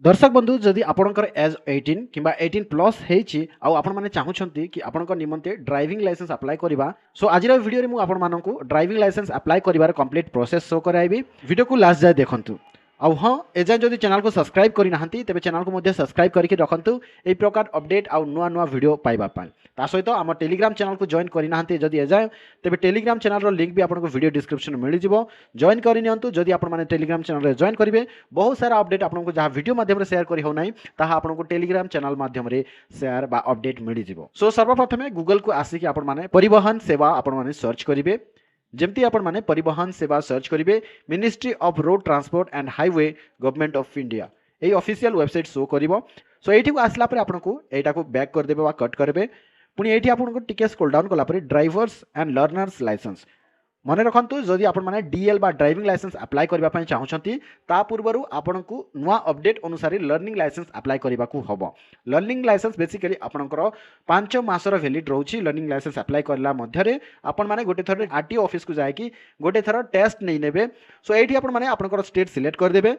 दर्शक बंधु जदि आपणकर एज 18 किंबा 18 प्लस हेची आउ आपण माने चाहुछंती कि आपणकर निमंते ड्राइविंग लाइसेंस अप्लाई करबा सो आजिर वीडियो रे मु आपण माननकु ड्राइविंग लाइसेंस अप्लाई करिवार कंप्लीट प्रोसेस शो कराइबी वीडियो को लास्ट जाय देखंतु आउ हाँ एजाए जदि चैनल को सब्सक्राइब करि नाहंती तेबे चैनल को मध्ये सब्सक्राइब करके रखंतु एई प्रकार अपडेट आउ नुआ नुआ वीडियो पाइबा पाई ता सहित आम टेलीग्राम चैनल को जॉइन करि नाहंती जदि एजाए तेबे टेलीग्राम चैनल रो लिंक भी आपनको वीडियो डिस्क्रिप्शन में मिल जिवो जॉइन करि नियंतु जदि आपण माने टेलीग्राम चैनल रे जॉइन करिवे बहुत सारा अपडेट आपनको जहाँ वीडियो माध्यम रे शेयर करि हो नै ताहा आपनको टेलीग्राम चैनल माध्यम रे शेयर बा अपडेट मिल जिवो सो सर्वप्रथम गूगल को आसिक आपण माने परिवहन सेवा आपण माने सर्च करिवे जमती आपण माने परिवहन सेवा सर्च करिवे ministry of road transport and highway government of India ए ऑफिशियल वेबसाइट शो करिवो सो एठी को आसला परे आपनको एटा को बैक कर देबे बा कट करबे पुनी एठी आपनको टिके स्क्रॉल डाउन कला परे ड्राइवर्स एंड लर्नर्स लाइसेंस मन रखु जदि आप डीएल बा ड्राइविंग लाइसेंस अप्लाई करने चाहूँगी ता पूर्व आपन को नुआ अपडेट अनुसार लर्निंग लाइसेंस अप्लाई करने को हम लर्निंग लाइसेंस बेसिकली आपंकर 5 मासर वैलिड रोचे लर्निंग लाइसेंस अप्लाई करला मध्य आपण माने गोटे थर आरटीओ ऑफिस को जाकि गोटे थर टेस्ट नहीं नेबे सो एठी आपण माने आपनकर स्टेट सिलेक्ट कर देबे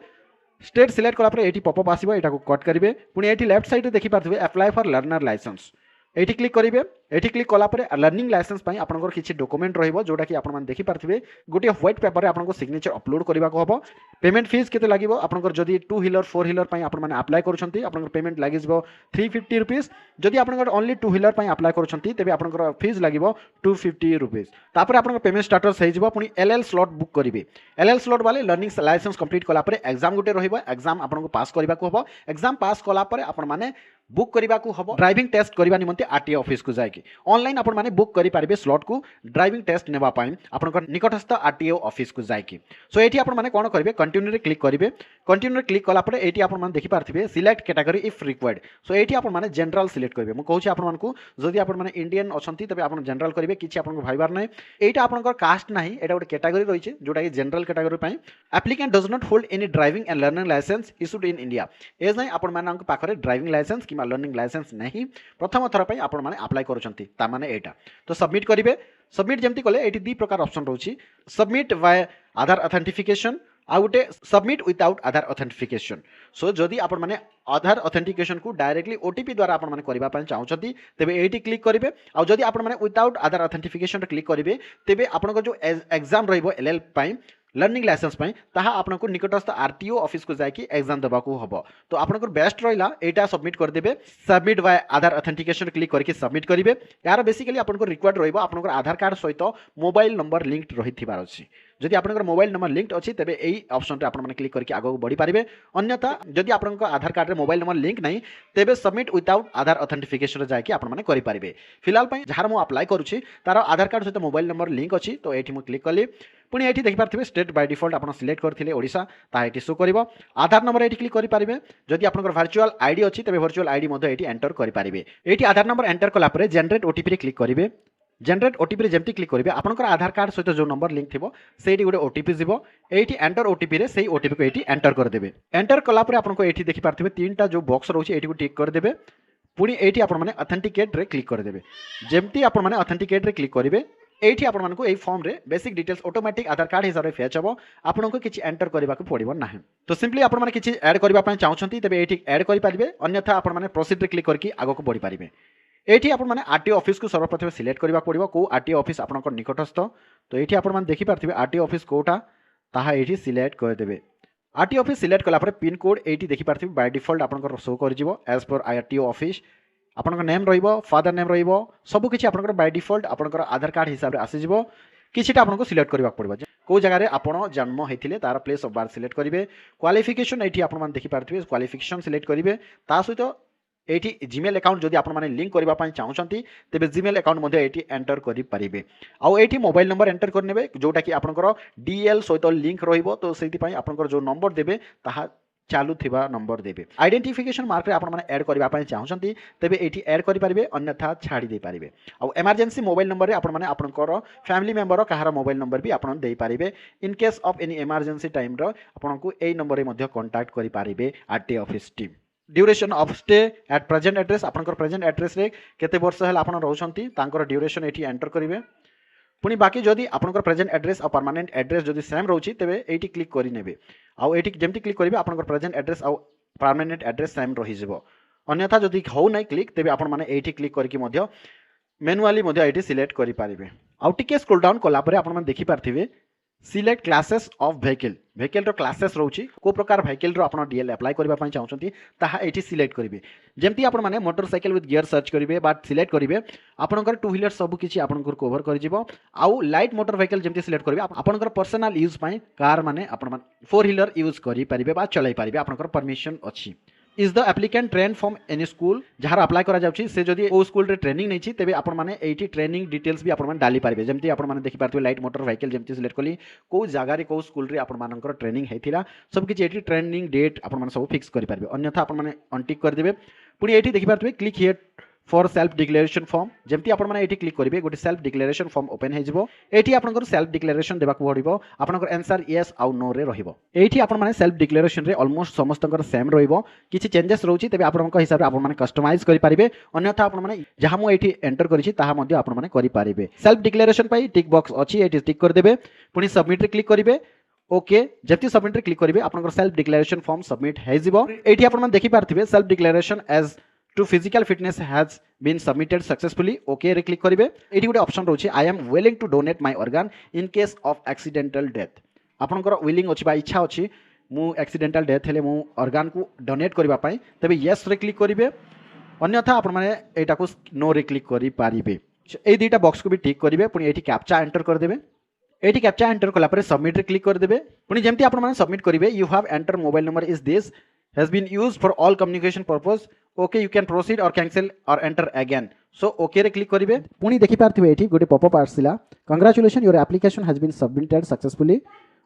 स्टेट सिलेक्ट कला परे एठी पॉपअप आसीबो एटा को कट करिवे पुनी एठी लेफ्ट साइड रे देखि पारथिबे अप्लाई फॉर लर्नर लाइसेंस एठी क्लिक करिवे एठी क्लिक कला परे लर्निंग लाइसेंस पई आपनकर किछि डॉक्यूमेंट रहइबो जोटा कि आपण माने देखि पारथिबे गोटे व्हाइट पेपर रे आपनको सिग्नेचर अपलोड करबा को हबो पेमेंट फीस केते लागिवो आपनकर जदि 2 व्हीलर 4 व्हीलर पई आपण माने अप्लाई करूछंती आपनकर पेमेंट लागिजबो 350 रुपीस जदि आपनकर ओनली 2 व्हीलर पई अप्लाई करूछंती तेबे आपनकर फीस लागिवो 250 रुपीस तापर आपनकर पेमेंट स्टेटस हेजिवो पुनी एलएल स्लॉट बुक करिवे एलएल स्लॉट वाले लर्निंग लाइसेंस कंप्लीट कला परे एग्जाम गोटे रहइबो एग्जाम आपनको पास करबा को हबो एग्जाम पास कला परे आपण माने बुक करबा को हबो ड्राइविंग टेस्ट करबा निमंते आरटीओ ऑफिस को जायके ऑनलाइन आपण माने बुक करि पारिबे स्लॉट को ड्राइविंग टेस्ट नेबा पाई आपनकर निकटस्थ आरटीओ ऑफिस को जायके सो एठी आपण माने कोन करिवे कंटिन्यू रे क्लिक करिवे कंटिन्यू रे क्लिक कला परे एठी आपण माने देखि पारथिबे select category if required so एठी आपण माने जनरल सिलेक्ट करिवे म कहूछि आपण मानकु जदि आपण माने इंडियन अछंती तबे आपण जनरल करिवे किछि आपण को भाइबार नै एटा आपनकर कास्ट नाही एटा गोटे कैटेगरी रहिছে जोटा कि जनरल कैटेगरी पई applicant does not hold any driving and learning license issued in India as नै आपण मानक पाखरे ड्राइविंग लाइसेंस किमा लर्निंग लाइसेंस नहीं प्रथम थर पई आपण माने अप्लाई करूछंती ता माने एटा तो सबमिट करिवे सबमिट जेमती कले एटी दी प्रकार ऑप्शन रहउची सबमिट बाय आधार ऑथेंटिफिकेशन आ गोटे submit without Aadhaar authentication so जदि आपण माने आधार ऑथेंटिकेशन को डायरेक्टली ओटीपी द्वारा आपण माने करबा पय चाहउछंती तेबे एटी क्लिक करिवे आ जदि आपण माने विदाउट आधार ऑथेंटिफिकेशन रे क्लिक करिवे तेबे आपण जो एग्जाम रहइबो एलएल पय लर्निंग लाइसेंस पई ताहा आपनको निकटस्थ आरटीओ ऑफिस को जाकि एग्जाम देबा को हबो तो आपनको बेस्ट रहिला एटा सबमिट कर देबे submit by Aadhaar authentication click करके सबमिट करिवे यार बेसिकली आपनको रिक्वायर्ड रहइबो आपनको आधार कार्ड सहित मोबाइल नंबर लिंक्ड रहिथिबार अछि जदि आपनकर मोबाइल नंबर लिंक्ड अछि तबे एई ऑप्शन रे आपण माने क्लिक करके आगो बढ़ी पारिबे अन्यथा जदि आपनकर आधार कार्ड रे मोबाइल नंबर लिंक नै तेबे सबमिट विदाउट आधार ऑथेंटिफिकेशन रे जाय कि आपण माने करि पारिबे फिलहाल पई जहार मु अप्लाई करूछि तार आधार कार्ड सहित मोबाइल नंबर लिंक अछि तो एठी मु क्लिक कली पुणी एठी देखि पारथिबे स्टेट बाय डिफॉल्ट आपण सिलेक्ट करथिले ओडिसा ता एठी शो करिवो आधार नंबर एठी क्लिक करि पारिबे जदि आपनकर वर्चुअल आईडी अछि तबे वर्चुअल आईडी मध्ये एठी एंटर करि पारिबे एठी आधार नंबर एंटर कला परे जनरेट ओटीपी रे क्लिक करिवे जनरेट ओटीपी रे जेमती क्लिक करिवे आपनकर आधार कार्ड सहित जो नंबर लिंक थिबो सेठी गोटे ओटीपी जिवो एठी एंटर ओटीपी रे सेही ओटीपी को एठी एंटर कर देबे एंटर कला परे आपनको एठी देखि पारथिबे तीनटा जो बॉक्स रहउछि एठी को टिक कर देबे पुणी एठी आपण माने ऑथेंटिकेट रे क्लिक कर देबे जेमती आपण माने ऑथेंटिकेट रे क्लिक करिवे एठी आपण मानको एई फॉर्म रे बेसिक डिटेल्स ऑटोमेटिक आधार कार्ड हिसाब रे फेच हबो आपनको किछि एंटर करबा को पड़िबो नाही तो सिंपली आपण माने किछि ऐड करबा पय चाहउछंती तबे एठी ऐड करि पारिबे अन्यथा आपण माने प्रोसीड रे क्लिक करके आगो को बढ़ी पारिबे एठी आपण माने आरटीओ ऑफिस को सर्वप्रथम सिलेक्ट करबा पड़िबो को आरटीओ ऑफिस आपनकर निकटस्थ तो एठी आपण माने देखि पारथिबे आरटीओ ऑफिस कोटा ताहा एठी सिलेक्ट कर देबे आरटीओ ऑफिस सिलेक्ट कला परे पिन कोड एठी देखि पारथिबे बाय डिफॉल्ट आपनकर शो कर जिवो एज पर आरटीओ ऑफिस आपनकर नेम रहिबो फादर नेम रहिबो सब किछि आपनकर बाय डिफॉल्ट आपनकर आधार कार्ड हिसाब रे आसी जिवो किछिटा आपनको सिलेक्ट करबा पड़िबो को जगह रे आपण जन्म हेथिले तार प्लेस ऑफ बर्थ सिलेक्ट करिवे क्वालिफिकेशन एठी आपण मान देखि पारथिबे क्वालिफिकेशन सिलेक्ट करिवे ता सहित एठी जीमेल अकाउंट जदि आपण माने लिंक करबा पय चाहउछंती तेबे जीमेल अकाउंट मध्ये एठी एंटर करि परिबे आ एठी मोबाइल नंबर एंटर करनेबे जोटा कि आपनकर डीएल सहित लिंक रहिबो तो सेति पय आपनकर जो नंबर देबे ताहा चालू थिबा नंबर देबे आइडेंटिफिकेशन मार्क रे आपण माने ऐड करबा पय चाहउछंती तेबे एठी ऐड करि परिबे अन्यथा छाडी दे परिबे आ इमरजेंसी मोबाइल नंबर रे आपण माने आपनकर फैमिली मेंबर कहार मोबाइल नंबर भी आपण देई परिबे in case of any emergency time रो आपनकु एई नंबर रे मध्ये कांटेक्ट करि परिबे RT office team duration of stay at present address आपनकर प्रेजेंट एड्रेस रे केते वर्ष हल आपण रहउछंती तांकर ड्यूरेशन एठी एंटर करिवे पुणी बाकी जदि आपनकर प्रेजेंट एड्रेस और परमानेंट एड्रेस जदि सेम रहउछि तेबे एठी क्लिक करि नेबे आ एठी जेमति क्लिक करिवे आपनकर प्रेजेंट एड्रेस आ परमानेंट एड्रेस सेम रही अन्यथा जदि हो ना क्लिक तेज आपण मैंने ये क्लिक करके मैनुअली ये सिलेक्ट करेंगे। आउ टिके स्क्रोल डाउन कलापर आप देखी पारे select classes of vehicle vehicle classes रोची को प्रकार व्हीकल आप डीएल अप्लाई करने चाहते ये सिलेक्ट करेंगे जमती आप मोटरसाइकेल विथ गियर सर्च करेंगे बा सिलेक्ट करेंगे आपंकर टू व्हीलर सब किसी आपंकर कवर कर लाइट मोटर व्हीकल जमती सिलेक्ट करेंगे आपंकर पर्सनल यूज कार माने फोर व्हीलर यूज करेंगे चलाई पारे आपंकर परमिशन अच्छी। Is the applicant train from any school जहाँ अप्लाई करा जाउछि से जदि ओ स्कूल रे ट्रेनिंग नहीं तेज आपण मैंने एटी ट्रेनिंग डिटेल्स भी आपण डाली पारे जमती आपण मैंने देखि पारथि लाइट मोटर व्हीकल जमती सिलेक्ट कली को जगार को स्कूल रे आपण मानकर ट्रेनिंग होता सब किसी एटी ट्रेनिंग डेट आपण मैंने सब फिक्स कर पारे अन्यथा आपण मैंने अनटिक करदेवे पुणी ये देखि पारथि click here for self declaration form जमती आपण मैंने क्लिक करेंगे गोटे सेल्फ डिक्लेरेशन फॉर्म ओपन हो ये आपंकर सेल्फ डिक्लेरेशन देवाक पड़ो आपंकर आंसर येस आउ नो रे रहिबो एठी आपण माने सेल्फ डिक्लेरेशन रे ऑलमोस्ट समस्तकर सेम रहिबो किछि चेंजेस रहउछि तेबे आपनक हिसाब रे आपण माने कस्टमाइज करि पारिबे अन्यथा आपण माने जहां मु एठी एंटर करिछि ताहा मध्ये आपण माने करि पारिबे। सेल्फ डिक्लेरेशन पई टिक बॉक्स अछि एठी टिक कर देबे पुनी सबमिट रे क्लिक करिवे ओके जति सबमिट रे क्लिक करिवे आपनकर सेल्फ डिक्लेरेशन फॉर्म सबमिट हे जिवो एठी आपण माने देखि पारथिबे self declaration as to physical fitness has been submitted successfully okay रे क्लिक करेंगे ये गोटे ऑप्शन रोचे I am willing to donate my organ in case of accidental death आपंकर विलिंग अच्छी इच्छा अच्छी मु एक्सीडेंटल डेथ हेले मु ऑर्गन को डोनेट करने तेज येस रे क्लिक करेंगे अन्यथा आपण मैंने यहाँ को नो रे क्लिक करेंगे ये दुईटा बॉक्स को भी टिक करेंगे पुणी ये कैप्चा एंटर करदेवे ये कैप्चा एंटर कलापर सबमिट रे क्लिक करदेवे पुणी जमती आपण मैंने सबमिट करेंगे you have enter mobile number is this has been used for all communication purpose okay you can proceed or cancel or enter again so okay रे click करिवे पुणी देखि पारथिबे एठी गोटे पॉपअप आसिला congratulation your application has been submitted successfully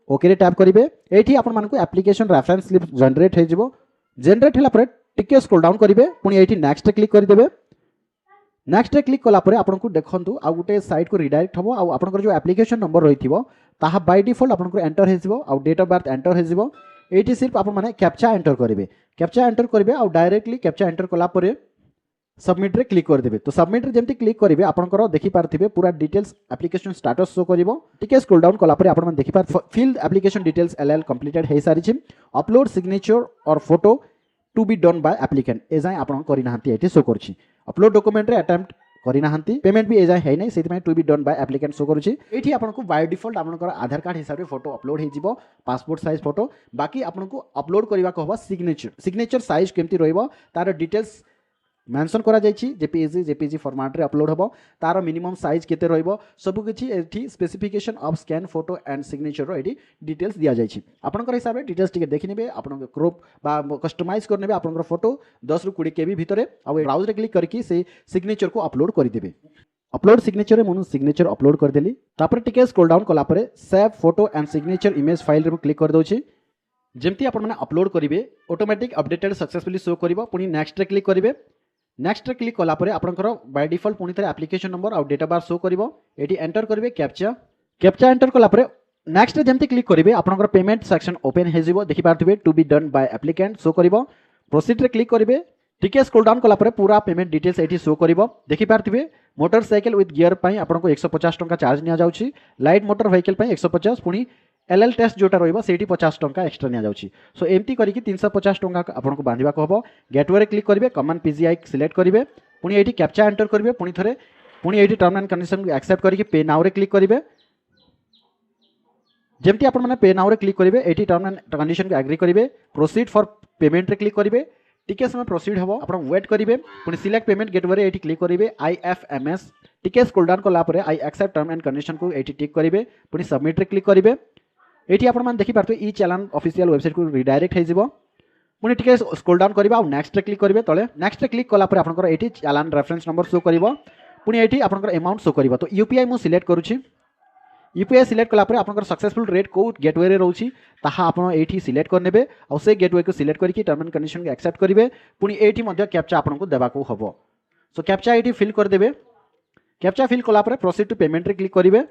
okay रे tap करिवे एठी आपण मानकु एप्लिकेशन रेफरेंस स्लिप जनरेट हे जिवो जनरेट हला परे टिके स्क्रॉल डाउन करिवे पुणी एठी नेक्स्ट क्लिक करि देबे नेक्स्ट रे क्लिक कला परे आपनकु देखंतु आ गोटे साइट को रिडायरेक्ट हबो आ आपनकर जो एप्लिकेशन नंबर रहिथिबो ताहा बाय डिफॉल्ट आपनकर एंटर हे जिवो आ डेट ऑफ बर्थ एंटर हे जिवो ये सिर्फ आप कैप्चा एंटर करेंगे कैप्चा एंटर करेंगे आउ डायरेक्टली कैप्चा एंटर कलापर सबमिट रे क्लिक करदेवे तो सबमिट रे जमती क्लिक करेंगे आपंकर देखि पारथिबे पूरा डिटेल्स एप्लिकेशन स्टेटस शो करिवो टिके स्क्रॉल डाउन कलापर आपण देखि पार fill application details LL completed हे सारी अपलोड सिग्नेचर और photo to be done by applicant ए जाय आपण करि नाहंती एठी शो करछि अपलोड डॉक्यूमेंट रे अटेम्प्ट करि नाहंती पेमेंट भी ए जाय है नै सेति to be done by applicant show करूछि एठी आपनको बाय डिफॉल्ट आपनकर आधार कार्ड हिसाब रे फोटो अपलोड हे जिवो पासपोर्ट साइज फोटो बाकी आपनको अपलोड करबा को हबा सिग्नेचर साइज केमती रहइबो तार डिटेल्स मेंशन करा जायछि जेपीजी फॉर्मेट रे अपलोड हबो तार मिनिमम साइज केते रहइबो सब किछि एठी specification of scan photo and signature रो एठी डिटेल्स दिया जायछि आपनकर हिसाब रे डिटेल्स टिके देखि नेबे आपनकर क्रॉप बा कस्टमाइज कर नेबे आपनकर फोटो 10 रु 20 केबी भितरे आ ब्राउज रे क्लिक करके से सिग्नेचर को अपलोड कर देबे अपलोड सिग्नेचर रे मनु सिग्नेचर अपलोड कर देली तापर टिके स्क्रॉल डाउन कला परे save photo and signature image file रे क्लिक कर दोछि जेमती आपण माने अपलोड करिवे ऑटोमेटिक अपडेटेड सक्सेसफुली शो करिवो पुनी नेक्स्ट रे क्लिक करिवे नेक्स्ट रे क्लिक कला परे आपनकर बाय डिफॉल्ट पुनी थरे एप्लिकेशन नंबर और डेट ऑफ बर्थ शो करिवो एटी एंटर करिवे कैप्चा एंटर कला परे नेक्स्ट रे जेमती क्लिक करिवे आपनकर पेमेंट सेक्शन ओपन हे जिवो देखि पारथिबे to be done by applicant show करिवो प्रोसीड रे क्लिक करिवे टिके स्क्रॉल डाउन कला परे पूरा पेमेंट डिटेल्स एटी शो करिवो देखि पारथिबे मोटरसाइकेल विथ गियर पई आपनको 150 टंका चार्ज निया जाउछि लाइट मोटर व्हीकल पई 150 पुनी एलएल टेस्ट जोटा रहिबो सेठी 50 टंका एक्स्ट्रा निया जाउछि सो एमती करिकि 350 टंका आपनको बांधिबा को हबो गेटवे रे क्लिक करिवे कॉमन पीजीआई सिलेक्ट करिवे पुनी एठी कैप्चा एंटर करिवे पुनी थरे पुनी एठी टर्म एंड कंडीशन को एक्सेप्ट करिकि पे नाउ रे क्लिक करिवे जेमती आपण माने पे नाउ रे क्लिक करिवे एठी टर्म एंड कंडीशन को एग्री करिवे प्रोसीड फॉर पेमेंट रे क्लिक करिवे टिके समय प्रोसीड हबो आपण वेट करिवे पुनी सिलेक्ट पेमेंट गेटवे रे एठी क्लिक करिवे आईएफएमएस टिके स्क्रॉल डाउन कला परे I accept term and condition को एठी टिक करिवे पुनी सबमिट रे क्लिक करिवे एठी आपण मान देखि पारथि ई चालान ऑफिशियल वेबसाइट को रिडायरेक्ट हे जिवो पुनी टिके स्क्रॉल डाउन करबा और नेक्स्ट रे क्लिक करिवे तळे नेक्स्ट रे क्लिक कला परे आपनकर एठी चालान रेफरेंस नंबर शो करिवो पुनी एठी आपनकर अमाउंट शो करिवो तो यूपीआई मु सिलेक्ट करूछि यूपीआई सिलेक्ट कला परे आपनकर सक्सेसफुल रेट को गेटवे रे रहउछि ताहा आपण एठी सिलेक्ट कर नेबे और से गेटवे को सिलेक्ट करके टर्म एंड कंडीशन को एक्सेप्ट करिवे पुनी एठी मध्ये कैप्चा आपनको देबा को हबो सो कैप्चा एठी फिल कर देबे कैप्चा फिल कला परे प्रोसीड टू पेमेंट रे क्लिक करिवे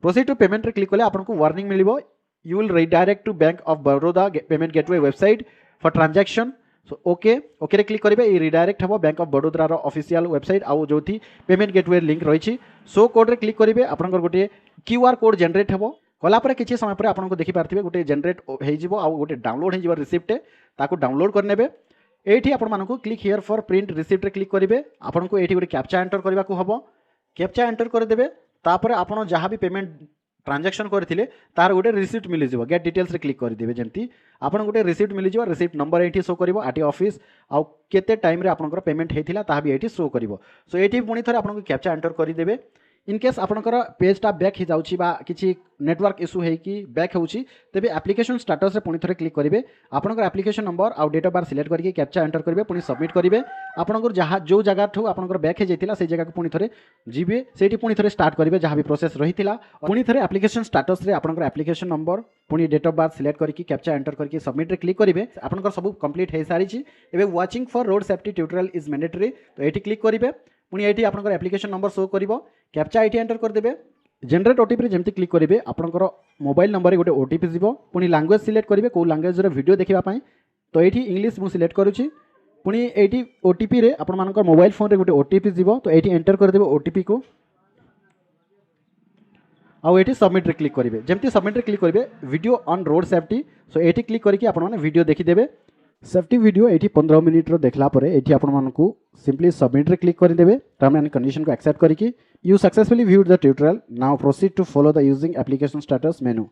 प्रोसीड टू पेमेंट रे क्लिक कले आपनको warning मिलिबो you will redirect to Bank of Baroda payment gateway website for transaction so okay रे क्लिक करिवे ई रिडायरेक्ट हबो बैंक ऑफ बड़ोदरा रो ऑफिशियल वेबसाइट आ जोथि पेमेंट गेटवे लिंक रहिछि सो कोड रे क्लिक करिवे आपनकर गोटे क्यूआर कोड जनरेट हबो कलापर किसी समय पर आपको देखिपारे गोटे जेनेट हो गोटे डाउनलोड हो रिसिप्ट ताकू डाउनलोड करने ये आपको click here for print receipt click करेंगे आपको ये गोटे कैप्चा एंटर करने को हम कैप्चा एंटर करदे तापर आपड़ जहाँ भी पेमेंट ट्रांजैक्शन करते तार गोटे रिसिप्ट मिल जाए गेट डिटेल्स क्लिक करदे जमी आपन गोटे रिसिप्ट मिल जाए रिसिप्ट नंबर ये शो कर आरटी ऑफिस आउ केते टाइम रे आपनकर पेमेंट होता ता भी ये शो कर सो ये पुणी थे आपको कैप्चा एंटर करदे इनकेस आपनकर पेजटा बैक हो जाऊँगी किसी नेटवर्क इश्यू होगी बैक होची तेबे एप्लिकेशन स्टेटस रे पुणी थे क्लिक करेंगे आपनकर एप्लिकेशन नंबर आउ डेट ऑफ बर्थ सिलेक्ट करके कैप्चा एंटर करेंगे पुणी सबमिट करेंगे आपनकर जहाँ जो जगह ठू आपनकर बैक हो जाता से जगह पुणी थे जीवे से पुणी थे स्टार्ट करेंगे जहाँ भी प्रोसेस रही पुणी थे एप्लिकेशन स्टेटस रे आपनकर एप्लिकेशन नंबर पुणी डेट ऑफ बर्थ सिलेक्ट करके कैप्चा एंटर करके सबमिट रे क्लिक करेंगे आपनकर सब कंप्लीट हो सारी एबे watching for road safety tutorial is mandatory तो ये क्लिक करेंगे पुणी ये आपनकर एप्लिकेशन नंबर शो कर कैप्चा ये एंटर करदे जेनरेट ओटीपी रे जमती क्लिक करेंगे आपनकर मोबाइल नंबर गोटे ओटीपी जीव पुणी लैंग्वेज सिलेक्ट करेंगे कौ लैंग्वेज वीडियो देखापी तो ये इंग्लिश मुझे सिलेक्ट करुच्ची पुणी ये ओटीपी रे आपनकर मोबाइल फोन रे गोटे ओटीपी जीव तो ये एंटर करदे ओटीपी को आउ ये सबमिट रे क्लिक करेंगे जमती सबमिट रे क्लिक करेंगे video on road safety so ये क्लिक करके आपने वीडियो देखीदेवे सेफ्टी वीडियो ये 15 मिनिट देखला परे ये आपको सिंपली सबमिट रे क्लिक करदे टर्म एंड कंडीशन को एक्सेप्ट करके you successfully viewed the tutorial now proceed to follow the using application status menu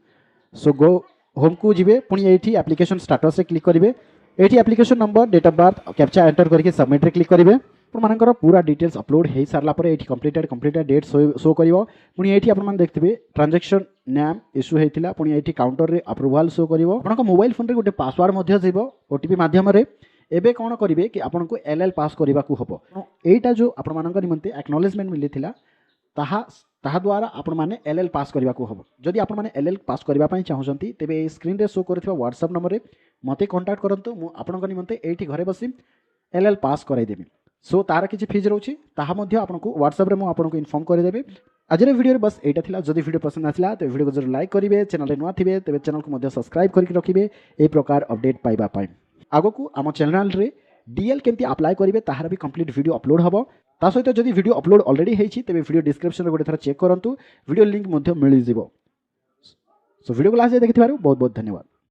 so go home को जीवे पुणी ये एप्लिकेशन स्टेटस रे क्लिक करेंगे ये application number date of birth captcha enter करके सबमिट रे क्लिक करेंगे मानकर पूरा डिटेल्स अपलोड हो सारा पर ये कंप्लीटेड डेट शो कर पुणी ये आप देखते ट्रांजैक्शन नेम इश्यू होता पुणी ये काउंटर रे अप्रूवाल शो कर मोबाइल फोन रे गोटे पासवर्ड जीव ओटीपी मध्यम एबे कौन करेंगे कि आपको एल पास करने को हम यहीटा जो आप निमंते एक्नॉलेजमेंट मिली ताहा द्वारा आपण माने एल पास करने को हम जदि आप एल पास करने चाहूँगी तेरे स्क्रीन रे शो कर व्हाट्सएप नंबर में मत कंटाक्ट करूँ मुझे निमंते ये घरे बसी एल पास करदेवी सो तार किसी फीज रोचे आपको व्हाट्सएप में आपको इनफॉर्म करदेवी आज वीडियो बस यहाँ था जदि वीडियो पसंद आसला तो वीडियो को जरूर लाइक करेंगे चैनल नुआ थे तेज चैनल को सब्सक्राइब करके रखिए यही प्रकार अपडेट पाइबापी आग को आम चैनल रे डीएल केमती अप्लाई करेंगे तार भी कंप्लीट वीडियो अपलोड हम ता सहित जदि वीडियो अपलोड ऑलरेडी होती तेज वीडियो डिस्क्रिप्शन में गोटे थर चेक करूँ वीडियो लिंक मिल जाव सो वीडियो को लास्ट देखि बहुत बहुत धन्यवाद।